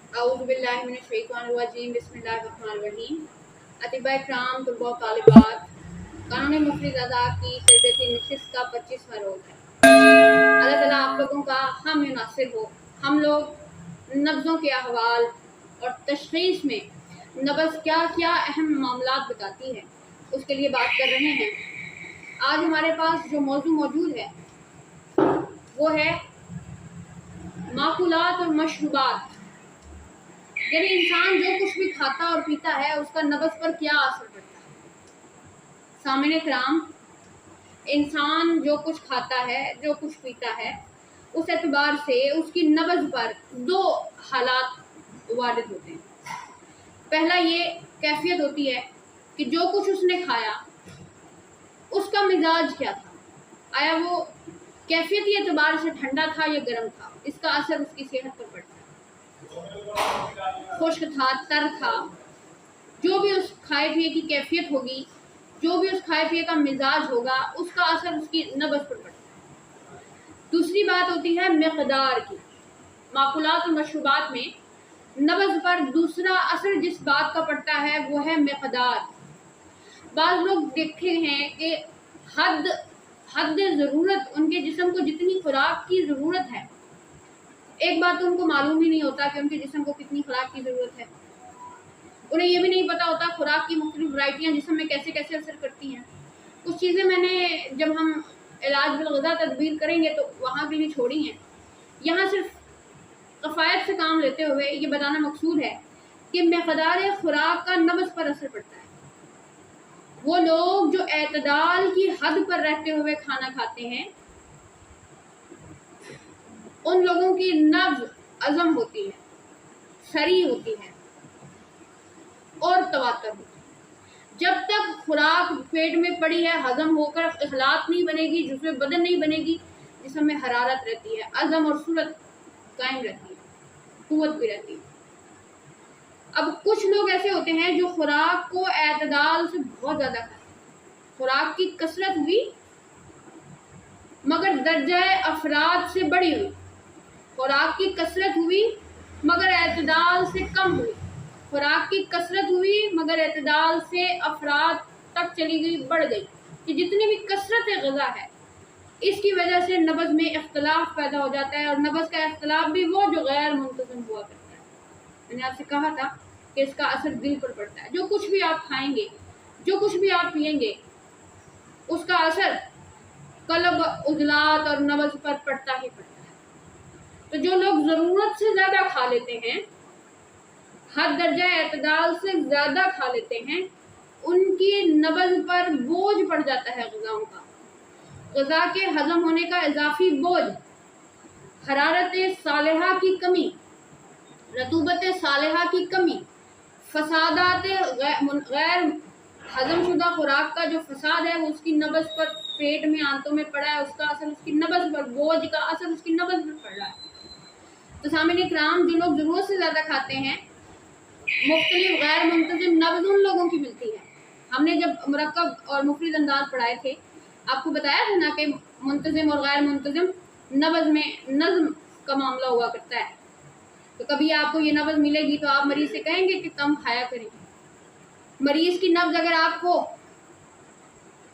अऊज़ु बिल्लाहि मिनश शैतानिर रजीम बिस्मिल्लाहिर रहमानिर रहीम। अतिबा इकराम तलबा तालिबात, कानून मुफरिद अदा की तरबियती नशिस्त का 25वां रोज़ है। अल्लाह ताला आप लोगों का हम मुनासिर हो। हम लोग नब्ज़ों के अहवाल और तशख़ीस में नब्ज़ क्या क्या अहम मामलात बताती है उसके लिए बात कर रहे हैं। आज हमारे पास जो मौजू मौजूद है वो है माकुलात और मशरूबात, यानी इंसान जो कुछ भी खाता और पीता है उसका नब्ज़ पर क्या असर पड़ता है। सामने कराम, इंसान जो कुछ खाता है, जो कुछ पीता है, उस एतबार से उसकी नब्ज़ पर दो हालात वारिद होते हैं। पहला ये कैफियत होती है कि जो कुछ उसने खाया उसका मिजाज क्या था, आया वो कैफियती एतबार से ठंडा था या गर्म था, इसका असर उसकी सेहत पर पड़ता है। खुश्क था, तर था, जो भी उस खाए पिए की कैफियत होगी, जो भी उस खाए पिए का मिजाज होगा, उसका असर उसकी नब्ज़ पर पड़ता है। दूसरी बात होती है मिक़दार की। माकुलात और मशरूबात में नब्ज़ पर दूसरा असर जिस बात का पड़ता है वो है मिक़दार। बाज़ लोग देखे हैं कि हद ज़रूरत उनके जिस्म को जितनी खुराक की ज़रूरत है, एक बात तो उनको मालूम ही नहीं होता कि उनके जिस्म को कितनी खुराक की ज़रूरत है। उन्हें ये भी नहीं पता होता खुराक की मुख्तलिफ वैरायटियाँ जिस्म में कैसे कैसे असर करती हैं। कुछ चीज़ें मैंने जब हम इलाज बिल-ग़िज़ा तदबीर करेंगे तो वहाँ के लिए छोड़ी हैं। यहाँ सिर्फ कफ़ायत से काम लेते हुए ये बताना मकसूद है कि मिक़दार खुराक का नब्ज़ पर असर पड़ता है। वो लोग जो एतदाल की हद पर रहते हुए खाना खाते हैं, उन लोगों की नब्ज़ अज़म होती है, सरी होती है और तवातर होती है। जब तक खुराक पेट में पड़ी है, हज़म होकर इखलात नहीं बनेगी, जुज़्व बदन नहीं बनेगी, जिस्म में हरारत रहती है, अज़म और सूरत कायम रहती है, क़ुव्वत भी रहती है। अब कुछ लोग ऐसे होते हैं जो खुराक को एतदाल से बहुत ज़्यादा खाते हैं। खुराक की कसरत हुई मगर दर्जा अफराद से बड़ी हुई, खुराक की कसरत हुई मगर एतदाल से कम हुई, खुराक की कसरत हुई मगर एतदाल से अफराद तक चली गई, बढ़ गई, कि जितनी भी कसरत ग़िज़ा है इसकी वजह से नब्ज़ में इख्तिलाफ पैदा हो जाता है। और नब्ज़ का इख्तिलाफ भी वो जो गैर मुंतज़म हुआ करता है। मैंने आपसे कहा था कि इसका असर दिल पर पड़ता है। जो कुछ भी आप खाएंगे, जो कुछ भी आप पिएंगे, उसका असर क़ल्ब, उज़लात और नब्ज़ पर पड़ता ही पड़ता है। तो जो लोग ज़रूरत से ज़्यादा खा लेते हैं, हद दर्जा एतदाल से ज़्यादा खा लेते हैं, उनकी नब्ज़ पर बोझ पड़ जाता है ग़िज़ाओं का। ग़िज़ा के हज़म होने का इज़ाफ़ी बोझ, हरारत सालिहा की कमी, रतूबत सालिहा की कमी, फसादात गैर हज़म शुदा खुराक का जो फसाद है वो उसकी नब्ज़ पर, पेट में आंतों में पड़ा है, उसका असर उसकी नब्ज़ पर, बोझ का असर उसकी नब्ज़ पर पड़ रहा है। तो सामने इकराम, जो लोग ज़रूरत से ज़्यादा खाते हैं, मुख्तलिफ गैर मुंतज़िम नब्ज़ उन लोगों की मिलती है। हमने जब मुरक्कब और मुफरिद अंदाज पढ़ाए थे, आपको बताया था ना कि मुंतज़िम और गैर मुंतज़िम नब्ज़ में नज़्म का मामला हुआ करता है। तो कभी आपको ये नब्ज़ मिलेगी तो आप मरीज़ से कहेंगे कि कम खाया करें। मरीज़ की नब्ज़ अगर आपको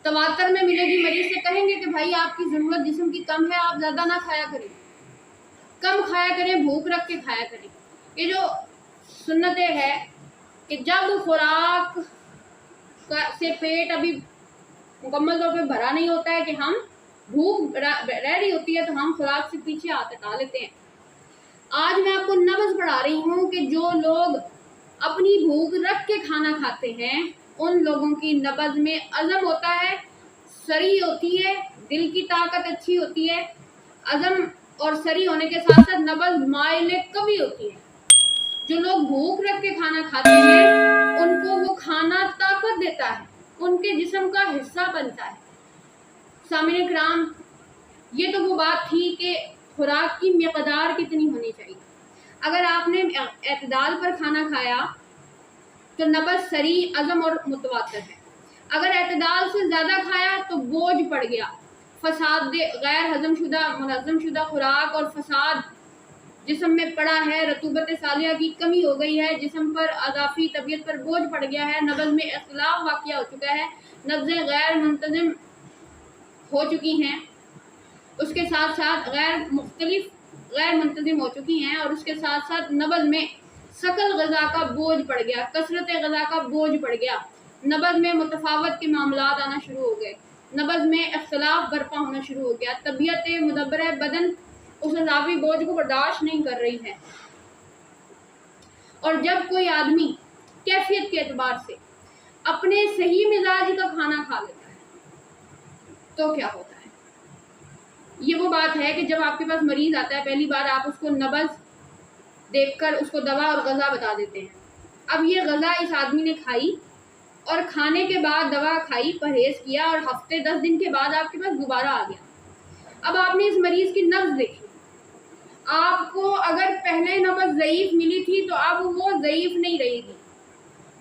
तवातर में मिलेगी, मरीज़ से कहेंगे कि भाई आपकी ज़रूरत जिस्म की कम है, आप ज़्यादा ना खाया करें, कम खाया करें, भूख रख के खाया करें। ये जो सुन्नतें है कि जब खुराक से पेट अभी मुकम्मल तौर पे भरा नहीं होता है, कि हम भूख रह रही होती है तो हम खुराक से पीछे हटा लेते हैं। आज मैं आपको नब्ज़ पढ़ा रही हूँ कि जो लोग अपनी भूख रख के खाना खाते हैं, उन लोगों की नब्ज़ में अज़म होता है, सरी होती है, दिल की ताकत अच्छी होती है। अज़म और सरी होने के साथ साथ नब्ज़ माइल कवी होती है। जो लोग भूख रख के खाना खाते हैं, उनको वो खाना ताकत देता है, उनके जिस्म का हिस्सा बनता है। सामने इकराम, ये तो वो बात थी कि खुराक की मिक़दार कितनी होनी चाहिए। अगर आपने एतदाल पर खाना खाया तो नब्ज़ सरी, अज़म और मुतवातर है। अगर एतदाल से ज़्यादा खाया तो बोझ पड़ गया, फसाद, गैर हज़म शुदा, मुनज़्ज़म शुदा खुराक और फसाद जिस्म में पड़ा है, रतूबत सालिया की कमी हो गई है, जिस्म पर अजाफी तबीयत पर बोझ पड़ गया है, नब्ज़ में इख्तिलाफ वाक़िया हो चुका है, नब्ज़ें गैर मुंतज़िम हो चुकी हैं, उसके साथ साथ गैर मुंतज़िम हो चुकी हैं, और उसके साथ साथ नब्ज़ में सकल ग़ज़ा का बोझ पड़ गया, कसरत ग़ज़ा का बोझ पड़ गया, नब्ज़ में मुतफ़ावत के मामलात आना शुरू हो गए, नब्ज़ में इख्तिलाफ बर्पा होना शुरू हो गया, तबीयत मुदब्बर बदन उस अज़ाफ़ी बोझ को बर्दाश्त नहीं कर रही है। और जब कोई आदमी कैफियत के एतबार से अपने सही मिजाज का खाना खा लेता है तो क्या होता है? ये वो बात है कि जब आपके पास मरीज़ आता है, पहली बार आप उसको नब्ज़ देखकर उसको दवा और ग़ज़ा बता देते हैं। अब ये ग़ज़ा इस आदमी ने खाई और खाने के बाद दवा खाई, परहेज़ किया, और हफ्ते 10 दिन के बाद आपके पास दोबारा आ गया। अब आपने इस मरीज़ की नब्ज़ देखी, आपको अगर पहले नब्ज़ ज़ईफ़ मिली थी तो अब वो ज़ईफ़ नहीं रहेगी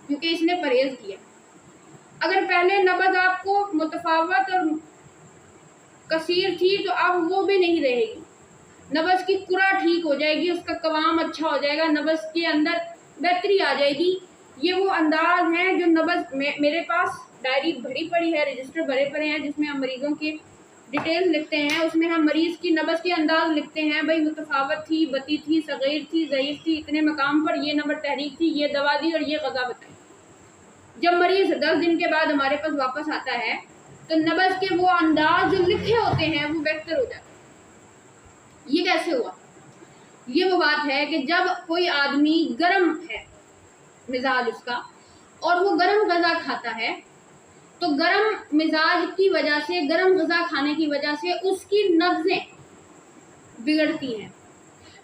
क्योंकि इसने परहेज़ किया। अगर पहले नब्ज़ आपको मुतफ़ावत और कसीर थी तो अब वो भी नहीं रहेगी। नब्ज़ की कुरा ठीक हो जाएगी, उसका कवाम अच्छा हो जाएगा, नब्ज़ के अंदर बेहतरी आ जाएगी। ये वो अंदाज़ हैं जो नब्ज़ मेरे पास डायरी भरी पड़ी है, रजिस्टर भरे पड़े हैं जिसमें हम मरीज़ों की डिटेल्स लिखते हैं। उसमें हम मरीज़ की नब्ज़ के अंदाज़ लिखते हैं, भाई मुतफ़ावत थी, बती थी, सग़ीर थी, ज़ईफ़ थी, इतने मकाम पर, ये नंबर तहरीक थी, ये दवा दी और ये ग़ज़ा बताई। जब मरीज़ 10 दिन के बाद हमारे पास वापस आता है तो नब्ज़ के वो अंदाज जो लिखे होते हैं वो बेहतर हो जाते हैं। ये कैसे हुआ? ये वो बात है कि जब कोई आदमी गर्म है मिजाज उसका और वो गर्म ग़ज़ा खाता है तो गर्म मिजाज की वजह से, गर्म ग़ज़ा खाने की वजह से उसकी नब्ज़ें बिगड़ती हैं,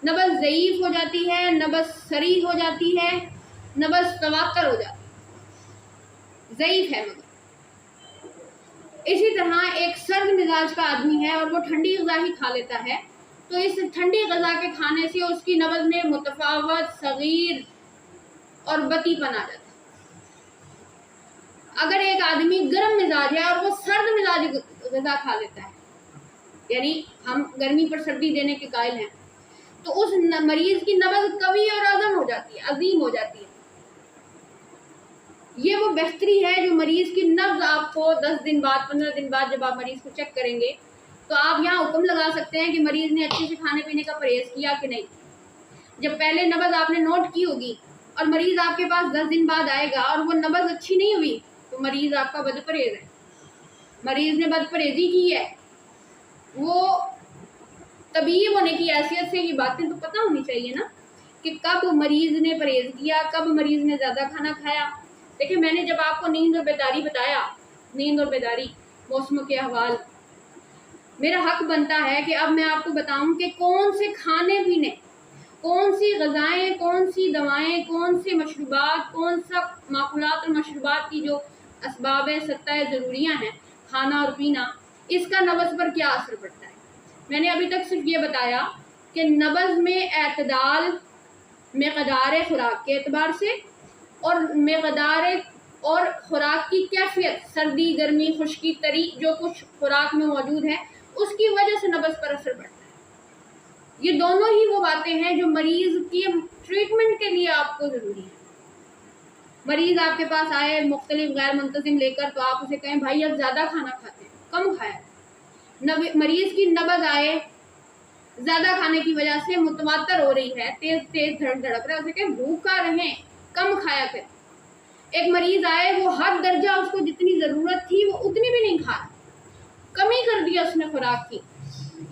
नब्ज़ ज़ईफ़ हो जाती है, नब्ज़ सरी हो जाती है, नब्ज़ तवातर हो जाती है, ज़ईफ़ है मगर। इसी तरह एक सर्द मिजाज का आदमी है और वो ठंडी ग़ज़ा ही खा लेता है तो इस ठंडी ग़ज़ा के खाने से उसकी नब्ज़ में मुतफ़ावत, सग़ीर और बतीपन आ जाता है। अगर एक आदमी गर्म मिजाज है और वो सर्द मिजाज ग़ज़ा खा लेता है, यानी हम गर्मी पर सर्दी देने के कायल हैं, तो उस मरीज़ की नब्ज़ कवी और अज़म हो जाती है, अजीम हो जाती है। ये वो बेहतरी है जो मरीज़ की नब्ज़ आपको 10 दिन बाद, 15 दिन बाद जब आप मरीज़ को चेक करेंगे तो आप यहाँ हुक्म लगा सकते हैं कि मरीज़ ने अच्छे से खाने पीने का परहेज़ किया कि नहीं। जब पहले नब्ज़ आपने नोट की होगी और मरीज़ आपके पास 10 दिन बाद आएगा और वो नब्ज़ अच्छी नहीं हुई तो मरीज़ आपका बदपरहेज़ है, मरीज़ ने बदपरहेज़ी की है। वो तबीब होने की हैसियत से ये बातें तो पता होनी चाहिए ना कि कब मरीज़ ने परहेज़ किया, कब मरीज़ ने ज़्यादा खाना खाया। देखिए, मैंने जब आपको नींद और बेदारी बताया, नींद और बेदारी, मौसमों के अहवाल, मेरा हक बनता है कि अब मैं आपको बताऊं कि कौन से खाने पीने, कौन सी ग़ज़ाएँ, कौन सी दवाएं, कौन से मशरूबात, कौन सा माकुलात और मशरूबात की जो असबाब सत्ता ज़रूरियाँ हैं, खाना और पीना, इसका नब्ज़ पर क्या असर पड़ता है। मैंने अभी तक सिर्फ ये बताया कि नब्ज़ में एतदाल, मक़दार खुराक के एतबार से और मक़दार और खुराक की कैफियत, सर्दी, गर्मी, खुश्की, तरी, जो कुछ खुराक में मौजूद है उसकी वजह से नब्ज़ पर असर पड़ता है। ये दोनों ही वो बातें हैं जो मरीज़ की ट्रीटमेंट के लिए आपको ज़रूरी है। मरीज़ आपके पास आए मुख्तलिफ गैर मुंतज़िम लेकर तो आप उसे कहें भाई अब ज़्यादा खाना खाते हैं, कम खाया। मरीज़ की नब्ज़ आए ज़्यादा खाने की वजह से मुतवातर हो रही है, तेज़ तेज़ धड़क रहा है, उसे कहें भूखा रहें, कम खाया करें। एक मरीज़ आए वो हद दर्जा उसको जितनी ज़रूरत थी वो उतनी भी नहीं खाया, कमी कर दिया उसने खुराक की।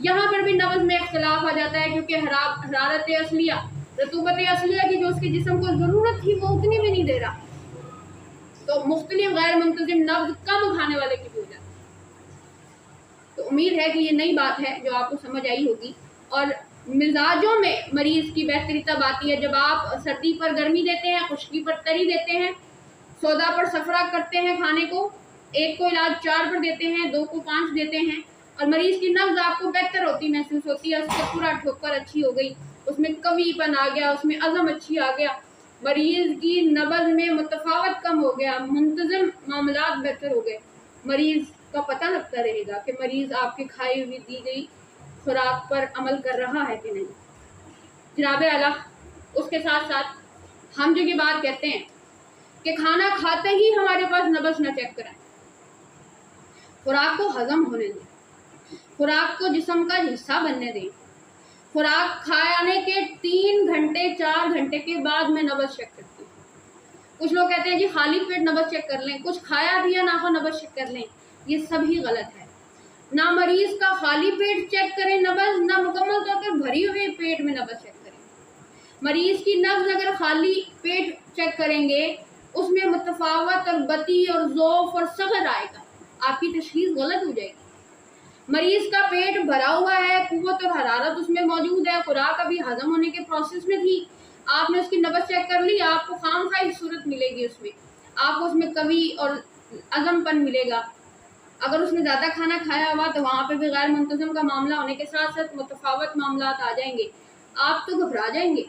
यहाँ पर भी नब्ज़ में इख्तिलाफ आ जाता है क्योंकि हरारत असलिया, रतूबत असलिया की जो उसके जिस्म को ज़रूरत थी वो उतनी भी नहीं दे रहा, तो मुख्तलिफ गैर मुंतज़िम नब्ज़ कम खाने वाले की भी हो जाती है। तो उम्मीद है कि ये नई बात है जो आपको समझ आई होगी। और मिजाजों में मरीज़ की बेहतरी तब आती है जब आप सर्दी पर गर्मी देते हैं, खुश्की पर तरी देते हैं, सौदा पर सफरा करते हैं, खाने को एक को इलाज 4 पर देते हैं, 2 को 5 देते हैं, और मरीज़ की नब्ज़ आपको बेहतर होती महसूस होती है, उसका पूरा ठोकर अच्छी हो गई, उसमें कवीपन आ गया, उसमें अज़म अच्छी आ गया, मरीज़ की नब्ज़ में मुतफ़ावत कम हो गया, मुंतज़म मामलात बेहतर हो गए। मरीज़ का पता लगता रहेगा कि मरीज़ आपके खाई हुई दी गई खुराक पर अमल कर रहा है कि नहीं। जनाब आला, उसके साथ साथ हम जो ये बात कहते हैं कि खाना खाते ही हमारे पास नब्ज़ न चेक कराएं, खुराक को हज़म होने दें, खुराक को जिस्म का हिस्सा बनने दें। खुराक खाने के 3 घंटे 4 घंटे के बाद मैं नब्ज़ चेक करती हूँ। कुछ लोग कहते हैं जी खाली पेट नब्ज़ चेक कर लें, कुछ खाया भी या ना हो नब्ज़ चेक कर लें। ये सभी गलत है। ना मरीज़ का खाली पेट चेक करें नब्ज़, ना मुकम्मल तौर पर भरी हुई पेट में नब्ज़ चेक करें। मरीज़ की नब्ज़ अगर खाली पेट चेक करेंगे उसमें मुतफावत और बती और ज़ौफ़ और सग़र आएगा, आपकी तशख़ीस गलत हो जाएगी। मरीज़ का पेट भरा हुआ है, क़ुव्वत और हरारत उसमें मौजूद है, खुराक अभी हज़म होने के प्रोसेस में थी, आपने उसकी नब्ज़ चेक कर ली, आपको खामख़ाई सूरत मिलेगी, उसमें आपको उसमें कवी और अज़मपन मिलेगा। अगर उसने ज़्यादा खाना खाया हुआ तो वहाँ पे भी गैर मुंतज़म का मामला होने के साथ साथ मुतफावत मामला आ जाएंगे, आप तो घबरा जाएंगे।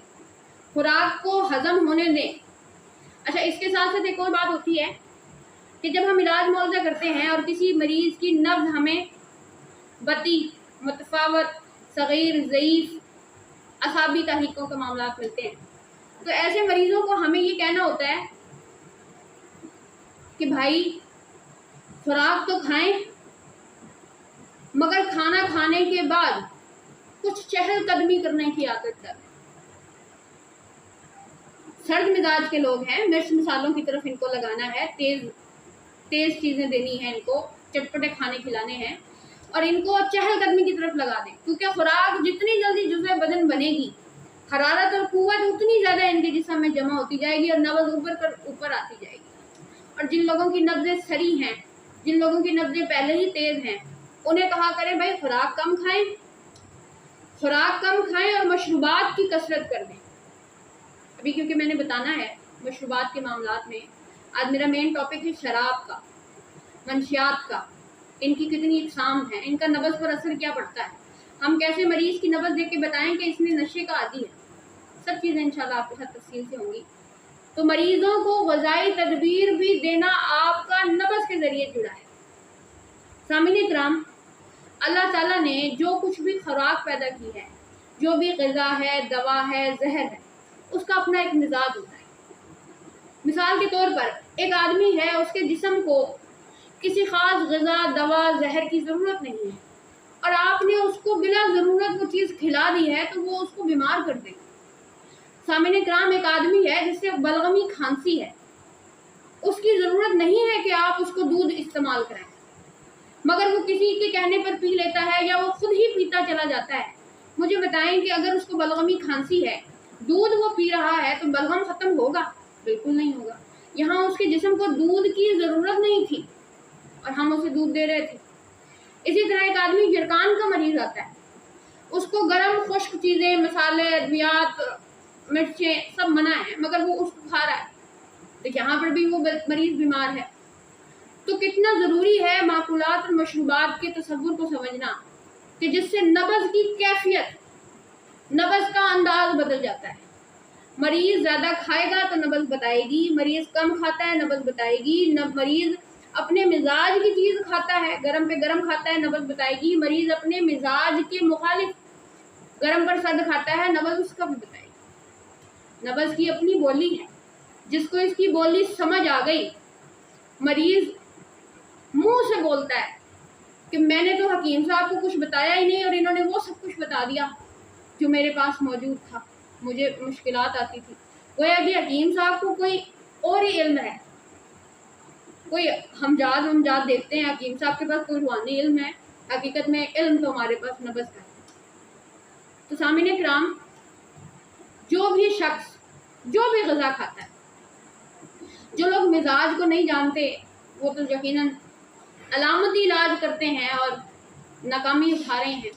खुराक को हज़म होने दें। अच्छा, इसके साथ साथ एक और बात होती है कि जब हम इलाज मुआवजा करते हैं और किसी मरीज़ की नब्ज़ हमें बती, मुतफावत, सग़ीर, ज़ईफ़, असाबी तहरीकों के मामला मिलते हैं, तो ऐसे मरीज़ों को हमें ये कहना होता है कि भाई खुराक तो खाएं, मगर खाना खाने के बाद कुछ चहलकदमी करने की आदत डालें। सर्द मिजाज के लोग हैं, मिर्च मसालों की तरफ इनको लगाना है, तेज़ चीज़ें देनी है, इनको चटपटे खाने खिलाने हैं और इनको चहलकदमी की तरफ लगा दें, क्योंकि खुराक जितनी जल्दी जुज़े बदन बनेगी, हरारत और क़ुव्वत उतनी ज़्यादा इनके जिस्म में जमा होती जाएगी और नब्ज़ ऊपर आती जाएगी। और जिन लोगों की नब्ज़ें सरी हैं, जिन लोगों की नब्ज़ें पहले ही तेज़ हैं, उन्हें कहा करें भाई खुराक कम खाएं और मशरूबात की कसरत कर दें। अभी क्योंकि मैंने बताना है मशरूबात के मामलात में, आज मेरा मेन टॉपिक है शराब का, मंशियात का, इनकी कितनी इकसाम है, इनका नब्ज़ पर असर क्या पड़ता है, हम कैसे मरीज़ की नब्ज़ देख के बताएं कि इसमें नशे का आदी है। सब चीज़ें इंशाल्लाह आपके साथ तफसील से होंगी। तो मरीज़ों को ग़िज़ाई तदबीर भी देना आपका नब्ज़ के ज़रिए जुड़ा है। सामीन इकराम, अल्लाह ताला ने जो कुछ भी खुराक पैदा की है, जो भी ग़िज़ा है, दवा है, जहर है, उसका अपना एक मिजाज होता है। मिसाल के तौर पर एक आदमी है, उसके जिस्म को किसी ख़ास ग़िज़ा, दवा, जहर की ज़रूरत नहीं है और आपने उसको बिला ज़रूरत वो चीज़ खिला दी है तो वो उसको बीमार कर देगी। सामीन इकराम, एक आदमी है जिससे बलगमी खांसी है, उसकी ज़रूरत नहीं है कि आप उसको दूध इस्तेमाल कराएं, मगर वो किसी के कहने पर पी लेता है या वो खुद ही पीता चला जाता है। मुझे बताएं कि अगर उसको बलगमी खांसी है, दूध वो पी रहा है तो बलगम ख़त्म होगा? बिल्कुल नहीं होगा। यहाँ उसके जिस्म को दूध की ज़रूरत नहीं थी और हम उसे दूध दे रहे थे। इसी तरह एक आदमी जरकान का मरीज़ आता है, उसको गर्म खुश्क चीज़ें, मसाले, अद्वियात, मिर्चें सब मना है, मगर वो उसको खा रहा है, तो यहाँ पर भी वो मरीज़ बीमार है। तो कितना ज़रूरी है माकुलात और मशरूबात के तसव्वुर को समझना कि जिससे नब्ज़ की कैफियत, नब्ज़ का अंदाज़ बदल जाता है। मरीज़ ज़्यादा खाएगा तो नब्ज़ बताएगी, मरीज़ कम खाता है नब्ज़ बताएगी, मरीज़ अपने मिजाज की चीज़ खाता है, गरम पे गरम खाता है, नब्ज़ बताएगी, मरीज़ अपने मिजाज के मुखालिफ गरम पर सर्द खाता है, नब्ज़ उसका भी बताएगी। नब्ज़ की अपनी बोली है, जिसको इसकी बोली समझ आ गई, मरीज़ मुंह से बोलता है कि मैंने तो हकीम साहब को कुछ बताया ही नहीं और इन्होंने वो सब कुछ बता दिया जो मेरे पास मौजूद था, मुझे मुश्किलात आती थी। गोया कि हकीम साहब को कोई और ही इल्म है, कोई हमजाद देखते हैं, हकीम साहब के पास कोई रूहानी इल्म है, हकीकत में इल्म तो हमारे पास नब्ज़ का है। तो सामीन इकराम, जो भी शख्स जो भी ग़िज़ा खाता है, जो लोग मिजाज को नहीं जानते वो तो यकीनन अलामती इलाज करते हैं और नाकामी उठा रहे हैं।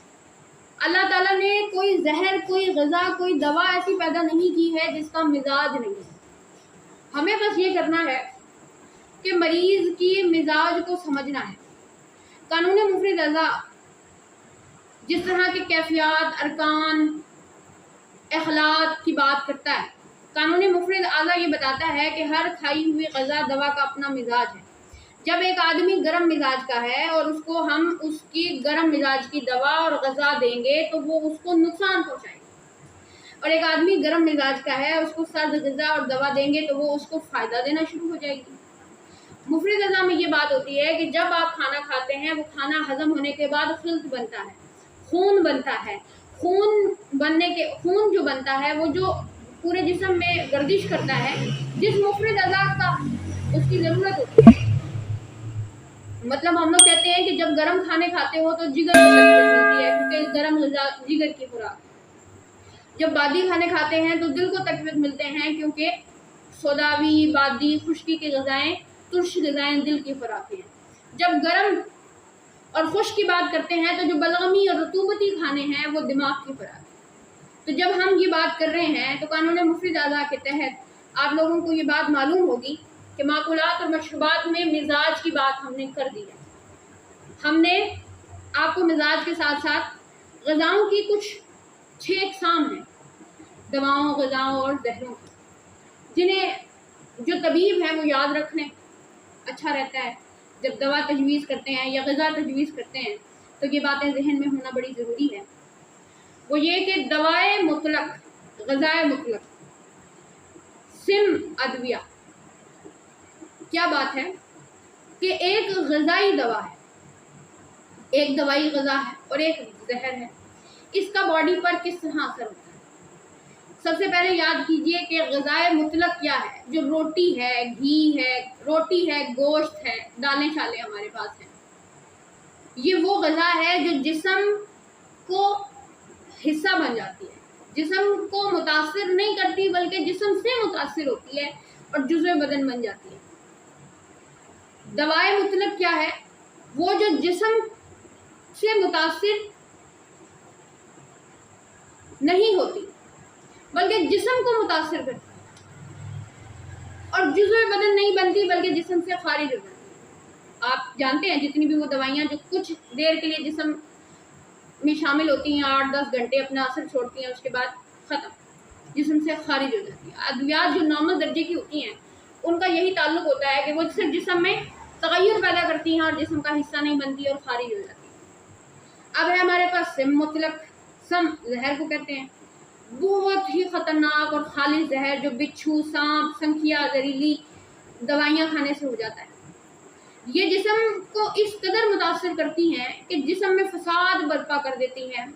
अल्लाह ताला ने कोई जहर, कोई ग़िज़ा, कोई दवा ऐसी पैदा नहीं की है जिसका मिजाज नहीं है। हमें बस ये करना है कि मरीज़ की मिजाज को समझना है। कानून मुफरिद अज़ा जिस तरह के कैफियत, अरकान, अखलाक की बात करता है, कानून मुफरिद अज़ा ये बताता है कि हर खाई हुई ग़िज़ा, दवा का अपना मिजाज है। जब एक आदमी गर्म मिजाज का है और उसको हम उसकी गर्म मिजाज की दवा और ग़िज़ा देंगे तो वो उसको नुकसान पहुँचाएगी। اور ایک آدمی گرم مزاج کا ہے، اس کو سرد غذا اور دوا دیں گے تو وہ اس کو فائدہ دینا شروع ہو جائے گی۔ مفرد غذا میں یہ بات ہوتی ہے کہ جب آپ کھانا کھاتے ہیں وہ کھانا ہضم ہونے کے بعد خلط بنتا ہے، خون بنتا ہے، خون جو بنتا ہے وہ جو پورے جسم میں گردش کرتا ہے، جس مفرد غذا کا اس کی ضرورت ہوتی ہے۔ مطلب ہم لوگ کہتے ہیں کہ جب گرم کھانے کھاتے ہو تو جگر کو تقویت ملتی ہے، کیونکہ گرم غذا جگر کی خوراک ہے۔ جب بادی کھانے کھاتے ہیں تو دل کو تقویت ملتے ہیں، کیونکہ سوداوی، بادی، خشکی کی غذائیں، ترش غذائیں دل کی خوراک ہیں۔ جب گرم اور خشک کی بات کرتے ہیں تو جو بلغمی اور رطوبتی کھانے ہیں وہ دماغ کی خوراک ہے۔ تو جب ہم یہ بات کر رہے ہیں تو قانون مفرد اعضاء کے تحت آپ لوگوں کو یہ بات معلوم ہوگی کہ معقولات اور مشروبات میں مزاج کی بات ہم نے کر دی ہے۔ ہم نے آپ کو مزاج کے ساتھ ساتھ غذاؤں کی کچھ 6 اقسام ہیں، دواؤں، غذاؤں اور زہروں کی، جنہیں جو طبیب ہیں وہ یاد رکھ لیں، اچھا رہتا ہے۔ جب دوا تجویز کرتے ہیں یا غذا تجویز کرتے ہیں تو یہ باتیں ذہن میں ہونا بڑی ضروری ہے۔ وہ یہ کہ دوائے مطلق، غذائے مطلق، سم ادویہ، کیا بات ہے کہ ایک غذائی دوا ہے، ایک دوائی غذا ہے اور ایک زہر ہے۔ اس کا باڈی پر کس طرح اثر ہوتا ہے؟ سب سے پہلے یاد کیجئے کہ غذائے مطلق کیا ہے؟ جو روٹی ہے، گھی ہے، روٹی ہے، گوشت ہے، دالیں شالیں ہمارے پاس ہیں، یہ وہ غذا ہے جو جسم کو حصہ بن جاتی ہے، جسم کو متاثر نہیں کرتی بلکہ جسم سے متاثر ہوتی ہے اور جزو بدن بن جاتی ہے۔ دوائے مطلق کیا ہے؟ وہ جو جسم سے متاثر نہیں ہوتی بلکہ جسم کو متاثر کرتی ہے اور جزو بدن نہیں بنتی بلکہ جسم سے خارج ہو جاتی ہے۔ آپ جانتے ہیں جتنی بھی وہ دوائیاں جو کچھ دیر کے لیے جسم میں شامل ہوتی ہیں، 8-10 گھنٹے اپنا اثر چھوڑتی ہیں، اس کے بعد ختم، جسم سے خارج ہو جاتی ہیں۔ ادویات جو نارمل درجے کی ہوتی ہیں ان کا یہی تعلق ہوتا ہے کہ وہ صرف جسم میں تغیر پیدا کرتی ہیں اور جسم کا حصہ نہیں بنتی اور خارج ہو جاتی ہیں۔ اب ہے ہمارے پاس سم مطلق، سم زہر کو کہتے ہیں، بہت ہی خطرناک اور خالص زہر جو بچھو، سانپ، سنکھیا، زہریلی دوائیاں کھانے سے ہو جاتا ہے۔ یہ جسم کو اس قدر متاثر کرتی ہیں کہ جسم میں فساد برپا کر دیتی ہیں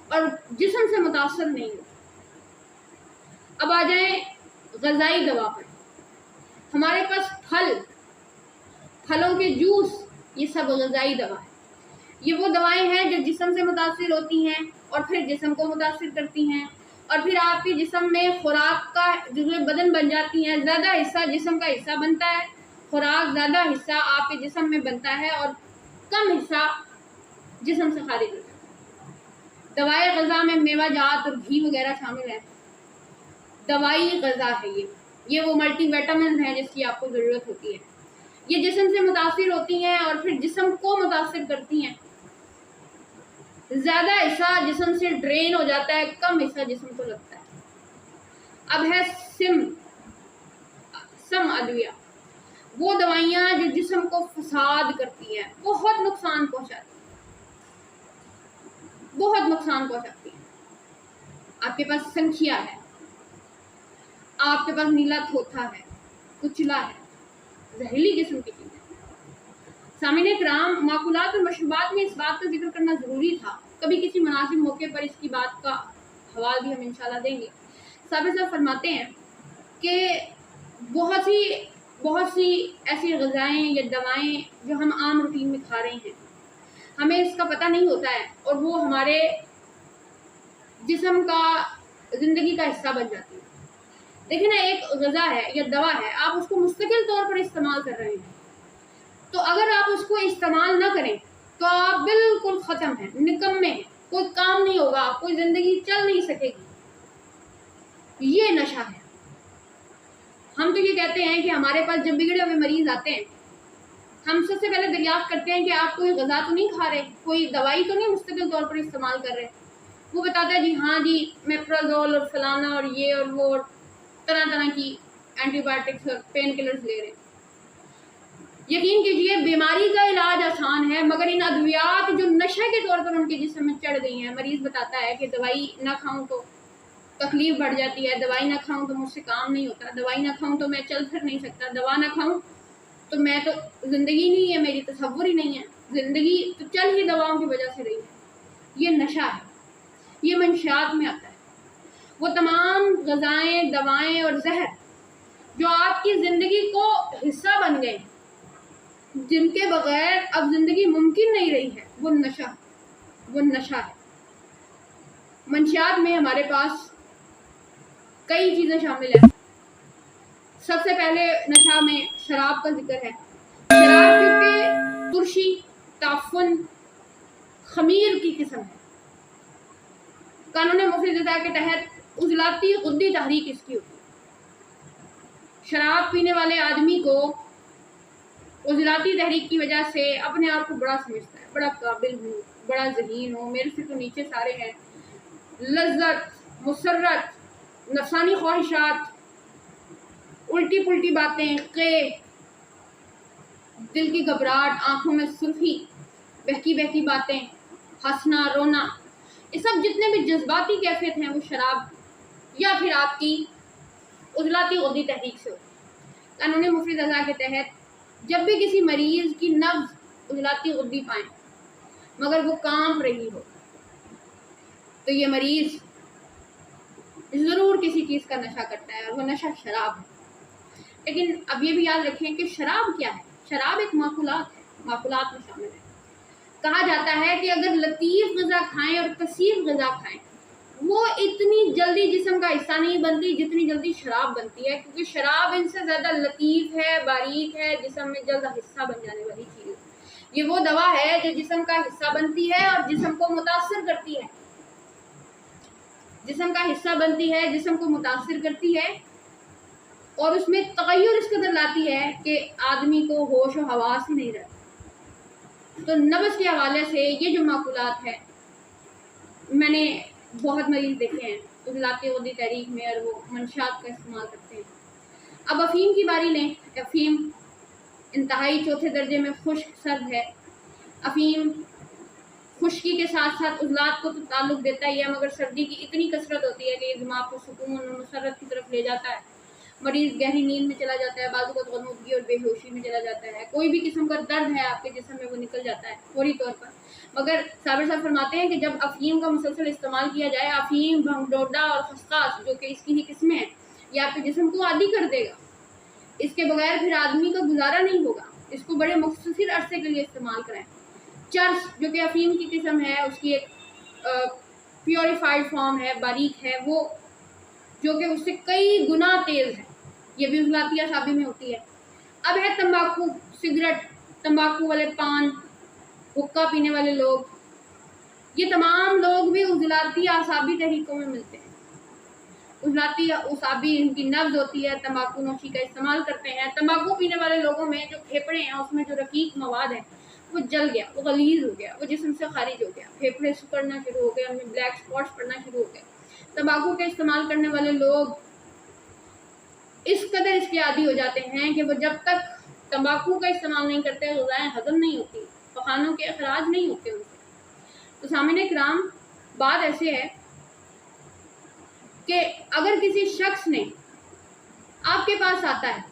اور جسم سے متاثر نہیں ہوتی۔ اب آ جائیں غذائی دوا پر۔ ہمارے پاس پھلوں کے جوس، یہ سب غذائی دوا ہے۔ یہ وہ دوائیں ہیں جو جسم سے متاثر ہوتی ہیں اور پھر جسم کو متاثر کرتی ہیں اور پھر آپ کے جسم میں خوراک کا جزو بدن بن جاتی ہیں۔ زیادہ حصہ جسم کا حصہ بنتا ہے، خوراک زیادہ حصہ آپ کے جسم میں بنتا ہے اور کم حصہ جسم سے خارج ہوتا ہے۔ دوائی غذا میں میوہ جات اور گھی وغیرہ شامل ہے۔ دوائی غذا ہے یہ وہ ملٹی ویٹامن ہیں جس کی آپ کو ضرورت ہوتی ہے۔ یہ جسم سے متاثر ہوتی ہیں اور پھر جسم کو متاثر کرتی ہیں۔ زیادہ حصہ جسم سے ڈرین ہو جاتا ہے، کم حصہ جسم کو لگتا ہے۔ اب ہے سم ادویہ، وہ دوائیاں جو جسم کو فساد کرتی ہیں، بہت نقصان پہنچاتی ہیں۔ آپ کے پاس سنکھیا ہے، آپ کے پاس نیلا تھوتھا ہے، کچلا ہے، زہریلی قسم کی چیزیں۔ سامعین کرام، معقولات اور مشروبات میں اس بات کا ذکر کرنا ضروری تھا، کبھی کسی مناسب موقع پر اس کی بات کا حوال بھی ہم انشاءاللہ دیں گے۔ صابر صاحب فرماتے ہیں کہ بہت سی ایسی غذائیں یا دوائیں جو ہم عام روٹین میں کھا رہے ہیں، ہمیں اس کا پتہ نہیں ہوتا ہے اور وہ ہمارے جسم کا، زندگی کا حصہ بن جاتی ہے۔ دیکھیں نا، ایک غذا ہے یا دوا ہے، آپ اس کو مستقل طور پر استعمال کر رہے ہیں، تو اگر آپ اس کو استعمال نہ کریں تو آپ بالکل ختم ہیں، نکمے ہیں، کوئی کام نہیں ہوگا، کوئی زندگی چل نہیں سکے گی۔ یہ نشہ ہے۔ ہم تو یہ کہتے ہیں کہ ہمارے پاس جب بگڑے ہوئے مریض آتے ہیں، ہم سب سے پہلے دریافت کرتے ہیں کہ آپ کوئی غذا تو نہیں کھا رہے، کوئی دوائی تو نہیں مستقل طور پر استعمال کر رہے۔ وہ بتاتا ہے جی ہاں جی، میپرازول اور فلانا اور یہ اور وہ طرح کی اینٹی بایوٹکس اور پین کلرز لے رہے ہیں۔ یقین کیجئے بیماری کا علاج آسان ہے، مگر ان ادویات جو نشے کے طور پر ان کے جسم میں چڑھ گئی ہیں، مریض بتاتا ہے کہ دوائی نہ کھاؤں تو तकलीफ बढ़ जाती है, दवाई ना खाऊं तो मुझसे काम नहीं होता, दवाई ना खाऊं तो मैं चल फिर नहीं सकता, दवा ना खाऊं तो मैं तो ज़िंदगी नहीं है, मेरी तसव्वुर ही नहीं है, ज़िंदगी तो चल ही दवाओं की वजह से रही है। ये नशा है, ये मंशियात में आता है। वो तमाम ग़िज़ाएँ, दवाएं और जहर जो आपकी ज़िंदगी को हिस्सा बन गए, जिनके बगैर अब ज़िंदगी मुमकिन नहीं रही है, वो नशा है। मंशियात में हमारे पास कई चीज़ें शामिल हैं। सबसे पहले नशा में शराब का जिक्र है। शराब क्योंकि तुर्शी, ताफुन, खमीर की किस्म है। कानून मुफरदा के तहत उजलाती गुद्दी तहरीक इसकी होती है। शराब पीने वाले आदमी को उजलाती तहरीक की वजह से अपने आप को बड़ा समझता है, बड़ा काबिल हूँ, बड़ा ज़हीन हूँ, मेरे से तो नीचे सारे हैं। लज्जत, मुसर्रत, नफसानी ख्वाहिशात, उल्टी पुल्टी बातें, दिल की घबराहट, आंखों में सुर्खी, बहकी बहकी बातें, हंसना रोना, ये सब जितने भी जज्बाती कैफियत हैं वो शराब या फिर आपकी उजलाती गुद्दी तहरीक से होती है। कानून मुफरदा के तहत जब भी किसी मरीज़ की नब्ज़ उजलाती गुद्दी पाएँ मगर वो कांप रही हो तो ये मरीज़ ज़रूर किसी चीज़ का नशा करता है, और वो नशा शराब है। लेकिन अब ये भी याद रखें कि शराब क्या है। शराब एक माकुलात है, माकुलात में शामिल है। कहा जाता है कि अगर लतीफ़ ग़िज़ा खाएं और कसीर ग़िज़ा खाएं वो इतनी जल्दी जिस्म का हिस्सा नहीं बनती जितनी जल्दी शराब बनती है, क्योंकि शराब इनसे ज़्यादा लतीफ़ है, बारीक है, जिस्म में जल्द हिस्सा बन जाने वाली चीज़। ये वो दवा है जो जिस्म का हिस्सा बनती है और जिस्म को मुतासिर करती है, जिस्म का हिस्सा बनती है, जिस्म को मुतासिर करती है और उसमें तगय्युर इस कदर लाती है कि आदमी को होश और हवास ही नहीं रहता। तो नब्ज़ के हवाले से ये जो माकुलात है, मैंने बहुत मरीज़ देखे हैं उजलाती गुद्दी तहरीक में और वो मंशियात का इस्तेमाल करते हैं। अब अफ़ीम की बारी लें। अफ़ीम इंतहाई चौथे दर्जे में खुश्क सर्द है। अफ़ीम खुश्की के साथ साथ उजलात को तो ताल्लुक़ देता ही है, मगर सर्दी की इतनी कसरत होती है कि दिमाग को सुकून और मुसर्रत की तरफ ले जाता है। मरीज़ गहरी नींद में चला जाता है, बाज़ वक़्त ग़नूदगी और बेहोशी में चला जाता है। कोई भी किस्म का दर्द है आपके जिस्म में वो निकल जाता है फौरी तौर पर। मगर साबिर साहब फरमाते हैं कि जब अफ़ीम का मुसलसल इस्तेमाल किया जाए, अफ़ीम, भंगडोडा और खसकास जो कि इसकी ही किस्में हैं, ये आपके जिस्म को आदी कर देगा। इसके बगैर फिर आदमी का गुजारा नहीं होगा। इसको बड़े मुख्तसर अरसे के लिए इस्तेमाल करें। चर्स जो कि अफ़ीम की किस्म है, उसकी एक प्योरीफाइड फॉर्म है, बारीक है, वो जो कि उससे कई गुना तेज़ है, ये भी उजलाती आसाबी में होती है। अब है तंबाकू, सिगरेट, तंबाकू वाले पान, हुक्का पीने वाले लोग, ये तमाम लोग भी उजलाती आसाबी तहरीकों में मिलते हैं। उजलाती आसाबी इनकी नब्ज़ होती है, तंबाकू नोशी का इस्तेमाल करते हैं। तंबाकू पीने वाले लोगों में जो फेफड़े हैं उसमें जो रकीक मवाद है वो जल गया, वो गलीज़ हो गया, वो जिस्म से खारिज हो गया, फेफड़े सिकुड़ना शुरू हो गए, उनमें ब्लैक स्पॉट्स पड़ना शुरू हो गए। तंबाकू का इस्तेमाल करने वाले लोग इस कदर इसके आदी हो जाते हैं कि वो जब तक तंबाकू का इस्तेमाल नहीं करते ग़िज़ाएँ हज़म नहीं होती, पखानों के अखराज नहीं होते उनसे। तो सामने किराम बात ऐसे है कि अगर किसी शख्स ने आपके पास आता है,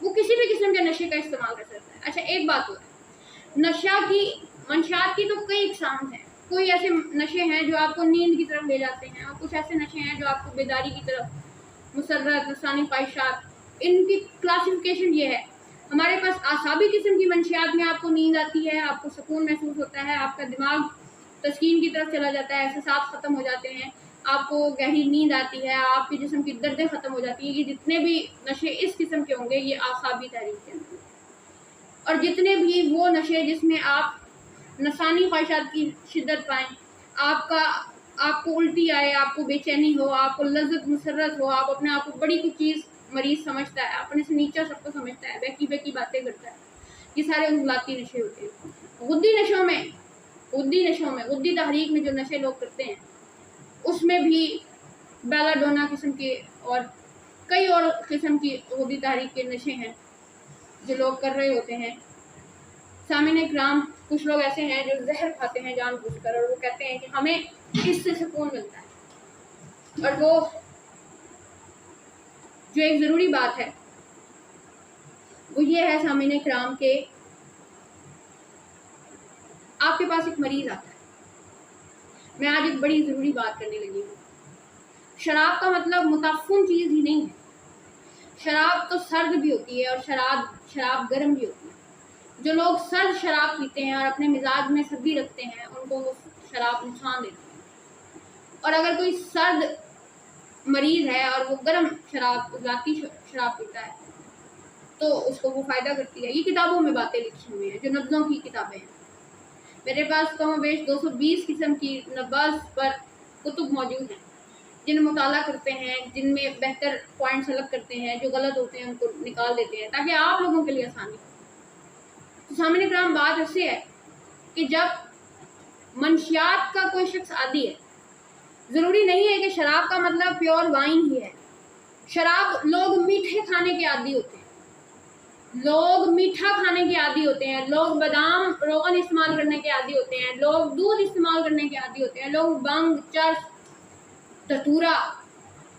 वो किसी भी किस्म के नशे का इस्तेमाल कर सकता है। अच्छा, एक बात और है, नशा की मंशियात की तो कई इक़साम हैं। कोई ऐसे नशे हैं जो आपको नींद की तरफ ले जाते हैं, और कुछ ऐसे नशे हैं जो आपको बेदारी की तरफ, मुसर्रत, नफसानी ख्वाहिशात, इनकी क्लासिफिकेशन ये है। हमारे पास आसाबी किस्म की मंशियात में आपको नींद आती है, आपको सुकून महसूस होता है, आपका दिमाग तस्कीन की तरफ चला जाता है, एहसास ख़त्म हो जाते हैं, आपको गहरी नींद आती है, आपके जिस्म की दर्दें ख़त्म हो जाती हैं। ये जितने भी नशे इस किस्म के होंगे ये आसाबी तहरीक के होंगे। और जितने भी वो नशे जिसमें आप नफसानी ख्वाहिशात की शिद्दत पाएँ, आपको उल्टी आए, आपको बेचैनी हो, आपको लज्जत मुसर्रत हो, आप अपने आप को बड़ी कुछ चीज़ मरीज़ समझता है, अपने से नीचा सबको समझता है, बहकी बहकी बातें करता है, ये सारे उजलाती नशे होते हैं। गुद्दी तहरीक में जो नशे लोग करते हैं उसमें भी बेलाडोना किस्म के और कई और किस्म की गुद्दी तहरीक के नशे हैं जो लोग कर रहे होते हैं। सामने इकराम, कुछ लोग ऐसे हैं जो जहर खाते हैं जानबूझकर, और वो कहते हैं कि हमें इससे सुकून मिलता है। और वो जो एक ज़रूरी बात है वो ये है सामीन किराम के आपके पास एक मरीज़ आता है। मैं आज एक बड़ी ज़रूरी बात करने लगी हूँ। शराब का मतलब मुताफ़ुन चीज़ ही नहीं है। शराब तो सर्द भी होती है और शराब गर्म भी होती है। जो लोग सर्द शराब पीते हैं और अपने मिजाज में सर्दी रखते हैं उनको वो शराब नुकसान देती है। और अगर कोई सर्द मरीज़ है और वो गर्म ज़ाती शराब पीता है तो उसको वो फ़ायदा करती है। ये किताबों में बातें लिखी हुई हैं, जो नब्ज़ों की किताबें हैं। मेरे पास कम बेश 220 किस्म की नब्ज़ पर कुतुब मौजूद हैं, जिन्हें मुताला करते हैं, जिनमें बेहतर पॉइंट्स अलग करते हैं, जो गलत होते हैं उनको निकाल देते हैं ताकि आप लोगों के लिए आसानी हो। तो सामने ग्राम बात ऐसे है कि जब मंशियात का कोई शख्स आदी है, ज़रूरी नहीं है कि शराब का मतलब प्योर वाइन ही है। शराब लोग मीठे खाने के आदी होते हैं, लोग मीठा खाने के आदी होते हैं, लोग बादाम रोगन इस्तेमाल करने के आदी होते हैं, लोग दूध इस्तेमाल करने के आदी होते हैं, लोग बंग चर्स धतूरा,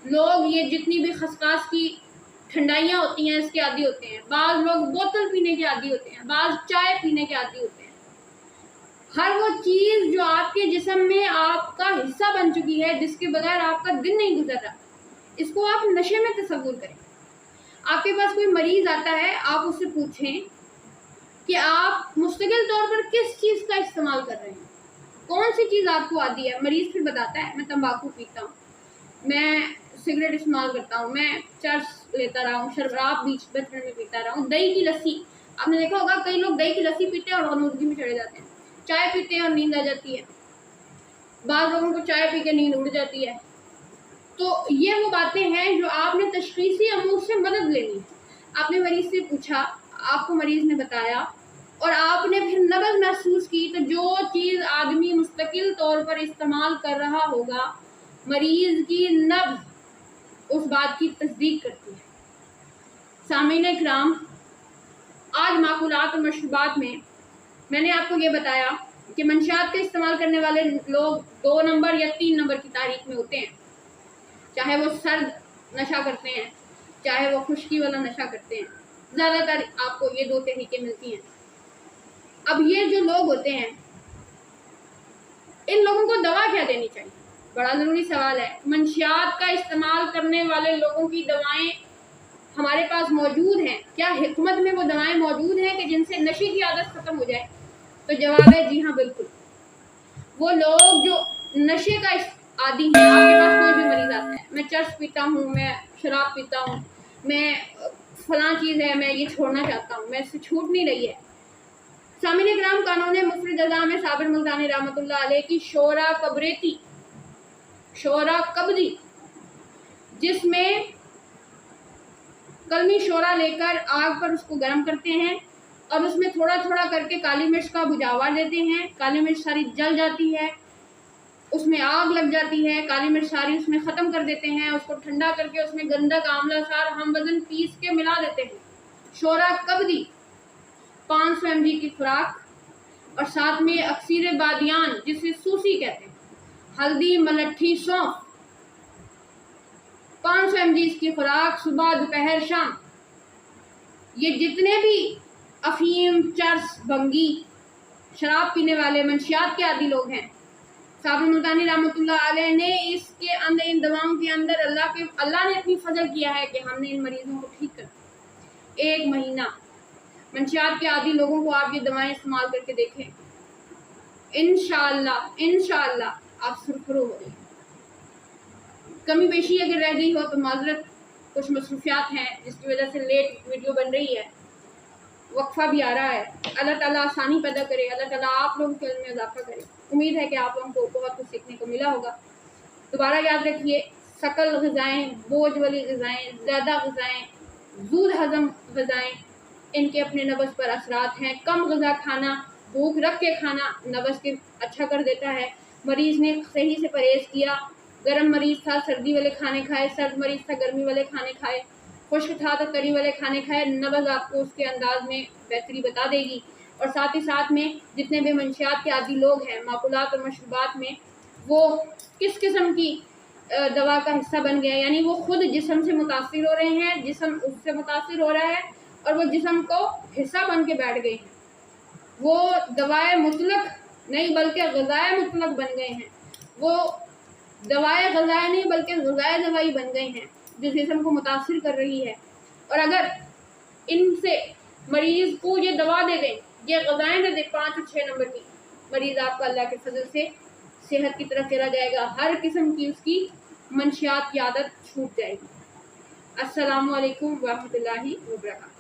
लोग ये जितनी भी खसकास की ठंडाइयाँ होती हैं इसके आदी होते हैं। बाज़ लोग बोतल पीने के आदी होते हैं, बाज़ चाय पीने के आदी होते हैं। हर वो चीज़ जो आपके जिस्म में आपका हिस्सा बन चुकी है, जिसके बगैर आपका दिन नहीं गुजर रहा, इसको आप नशे में तसव्वुर करें। आपके पास कोई मरीज़ आता है, आप उससे पूछें कि आप मुस्तकिल तौर पर किस चीज़ का इस्तेमाल कर रहे हैं, कौन सी चीज़ आपको आती है। मरीज़ फिर बताता है, मैं तंबाकू पीता हूँ, मैं सिगरेट इस्तेमाल करता हूँ, मैं चर्स लेता रहा हूँ, शराब बीच बचपन में पीता रहा हूँ, दही की लस्सी। आपने देखा होगा कई लोग दही की लस्सी पीते हैं और गनौदगी में चढ़े जाते हैं, चाय पीते हैं और नींद आ जाती है, बाद लोगों को चाय पी के नींद उड़ जाती है। तो ये वो बातें हैं जो आपने तशख़ीसी अमूर से मदद लेनी है। आपने मरीज़ से पूछा, आपको मरीज़ ने बताया और आपने फिर नब्ज़ महसूस की, तो जो चीज़ आदमी मुस्तकिल तौर पर इस्तेमाल कर रहा होगा, मरीज़ की नब्ज़ उस बात की तस्दीक करती है। सामीन इकराम, आज माकुलात और मशरूबात में मैंने आपको ये बताया कि मंशियात का इस्तेमाल करने वाले लोग 2 नंबर या 3 नंबर की तारीख में होते हैं। चाहे वो सर्द नशा करते हैं, चाहे वो खुश्की वाला नशा करते हैं, ज़्यादातर आपको ये 2 तरीके मिलती हैं। अब ये जो लोग होते हैं, इन लोगों को दवा क्या देनी चाहिए, बड़ा ज़रूरी सवाल है। मंशियात का इस्तेमाल करने वाले लोगों की दवाएं हमारे पास मौजूद हैं। क्या हिकमत में वो दवाएं मौजूद हैं कि जिनसे नशे की आदत ख़त्म हो जाए? तो जवाब है जी हाँ, बिल्कुल। वो लोग जो नशे का आदी हैं, आपके पास कोई भी मरीज़ आता है, मैं चर्स पीता हूँ, मैं शराब पीता हूँ, मैं फलां चीज़ है, मैं ये छोड़ना चाहता हूँ, मैं इससे छूट नहीं रही है। सामीन इकराम, कानून मुफरद अज़ा में साबिर मुल्तानी रहमतुल्लाह अलैह की शोरा कब्री, जिसमें कलमी शोरा लेकर आग पर उसको गर्म करते हैं और उसमें थोड़ा थोड़ा करके काली मिर्च का भुजावा देते हैं। काली मिर्च सारी जल जाती है, उसमें आग लग जाती है, काली मिर्च सारी उसमें ख़त्म कर देते हैं। उसको ठंडा करके उसमें गंधक, आंवला सार, हम वज़न पीस के मिला देते हैं। शोरा कब्री 500 mg की खुराक और साथ में अक्सीर बादियान, जिसे सूसी कहते हैं, हल्दी, मलट्ठी, सौंफ, 500 mg इसकी खुराक, सुबह दोपहर शाम। ये जितने भी अफीम, चर्स, भंगी, शराब पीने वाले मंशियात के आदी लोग हैं, साबिर मुल्तानी रहमतुल्लाह अलैह ने इसके अंदर, इन दवाओं के अंदर अल्लाह ने अपनी फजल किया है कि हमने इन मरीज़ों को ठीक कर 1 महीना। मंशियात के आदी लोगों को आप ये दवाएं इस्तेमाल करके देखें, इंशाअल्लाह आप सुरखरू हो जाएंगे। कमी बेशी अगर रह गई हो तो माजरत, कुछ मसरूफियात हैं जिसकी वजह से लेट वीडियो बन रही है, वक्फा भी आ रहा है। अल्लाह ताला आसानी पैदा करे, अल्लाह ताला आप लोगों के इल्म में इजाफा करे। उम्मीद है कि आप लोगों को बहुत कुछ सीखने को मिला होगा। दोबारा याद रखिए, सकल ग़िज़ाएँ, बोझ वाली ग़िज़ाएँ, ज़्यादा ग़िज़ाएँ, ज़ूद हज़म ग़िज़ाएँ, इनके अपने नब्ज़ पर असरात हैं। कम ग़िज़ा खाना, भूख रख के खाना नब्ज़ के अच्छा कर देता है। मरीज़ ने सही से परहेज़ किया, गर्म मरीज़ था सर्दी वाले खाने खाए, सर्द मरीज़ था गर्मी वाले खाने खाए, खुश्क था तो तरी वाले खाने खाए। नब्ज़ आपको उसके अंदाज में बेहतरी बता देगी। और साथ ही साथ में जितने भी मंशियात के आदी लोग हैं, माकुलात और मशरूबात में, वो किस किस्म की دوا کا حصہ بن گیا، یعنی وہ خود جسم سے متاثر ہو رہے ہیں، جسم اس سے متاثر ہو رہا ہے اور وہ جسم کو حصہ بن کے بیٹھ گئے ہیں، وہ دوائے مطلق نہیں بلکہ غذائے مطلق بن گئے ہیں، وہ دوائے غذائے نہیں بلکہ غذائے دوائی بن گئے ہیں جو جسم کو متاثر کر رہی ہے۔ اور اگر ان سے مریض کو یہ دوا دے دیں، یہ غذائیں دے دیں 5 اور 6 نمبر کی، مریض آپ کا اللہ کے فضل سے صحت کی طرف چلا جائے گا، ہر قسم کی اس کی منشیات کی عادت چھوٹ جائے گی۔ السلام علیکم ورحمۃ اللہ وبرکاتہ۔